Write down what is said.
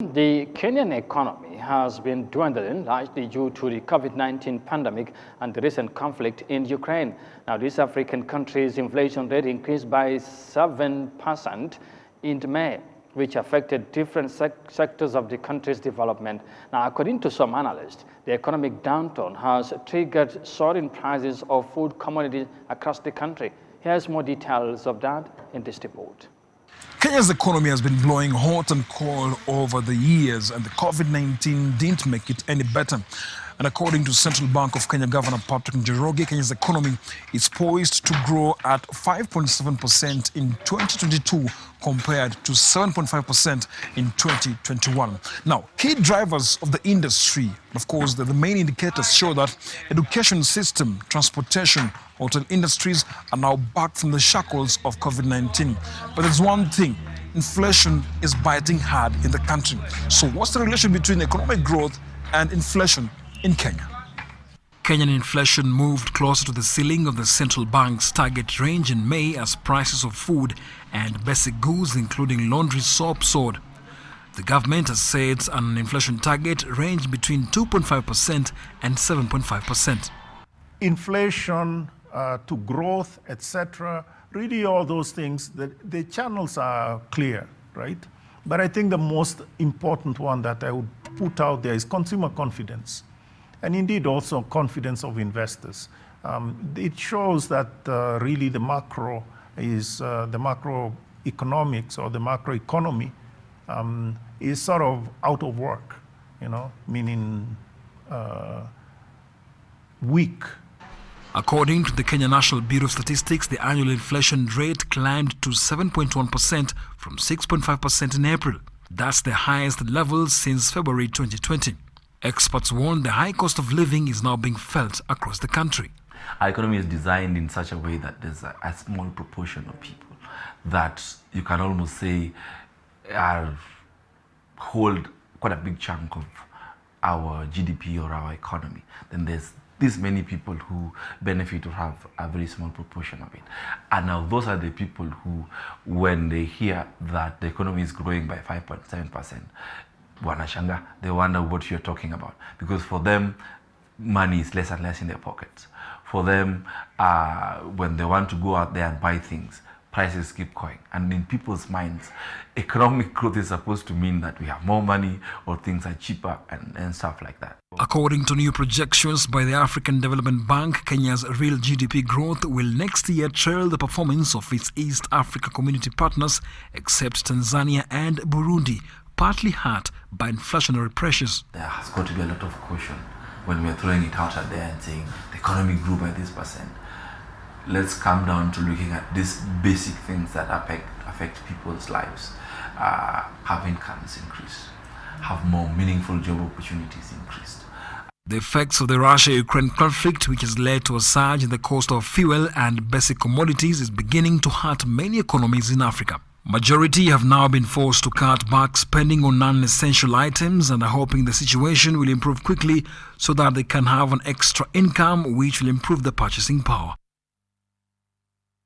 The Kenyan economy has been dwindling largely due to the COVID-19 pandemic and the recent conflict in Ukraine. Now, this African country's inflation rate increased by 7% in May, which affected different sectors of the country's development. Now, according to some analysts, the economic downturn has triggered soaring prices of food commodities across the country. Here's more details of that in this report. Kenya's economy has been blowing hot and cold over the years, and the COVID-19 didn't make it any better. And according to Central Bank of Kenya Governor Patrick Njoroge, Kenya's economy is poised to grow at 5.7% in 2022 compared to 7.5% in 2021. Now, key drivers of the industry, of course, the main indicators show that education system, transportation, hotel industries are now back from the shackles of COVID-19. But there's one thing, inflation is biting hard in the country. So what's the relation between economic growth and inflation in Kenya? Kenyan inflation moved closer to the ceiling of the central bank's target range in May as prices of food and basic goods, including laundry soap, soared. The government has said an inflation target ranged between 2.5% and 7.5%. Inflation to growth, etc., really all those things, the channels are clear, right? But I think the most important one that I would put out there is consumer confidence. And indeed also confidence of investors. It shows that really the macro is, the macroeconomics or the macroeconomy is sort of out of work, you know, meaning weak. According to the Kenya National Bureau of Statistics, the annual inflation rate climbed to 7.1% from 6.5% in April. That's the highest level since February 2020. Experts warn the high cost of living is now being felt across the country. Our economy is designed in such a way that there's a small proportion of people that you can almost say hold quite a big chunk of our GDP or our economy. Then there's this many people who benefit or have a very small proportion of it. And now those are the people who, when they hear that the economy is growing by 5.7%, wanashanga, they wonder what you're talking about, because for them money is less and less in their pockets. For them, when they want to go out there and buy things, prices keep going. And in people's minds, economic growth is supposed to mean that we have more money or things are cheaper and stuff like that. According to new projections by the African Development Bank, Kenya's real GDP growth will next year trail the performance of its East Africa community partners, except Tanzania and Burundi, partly hurt by inflationary pressures. There has got to be a lot of caution when we are throwing it out there and saying the economy grew by this percent. Let's come down to looking at these basic things that affect people's lives. Have incomes increased, have more meaningful job opportunities increased. The effects of the Russia-Ukraine conflict, which has led to a surge in the cost of fuel and basic commodities, is beginning to hurt many economies in Africa. Majority have now been forced to cut back spending on non-essential items and are hoping the situation will improve quickly so that they can have an extra income which will improve their purchasing power.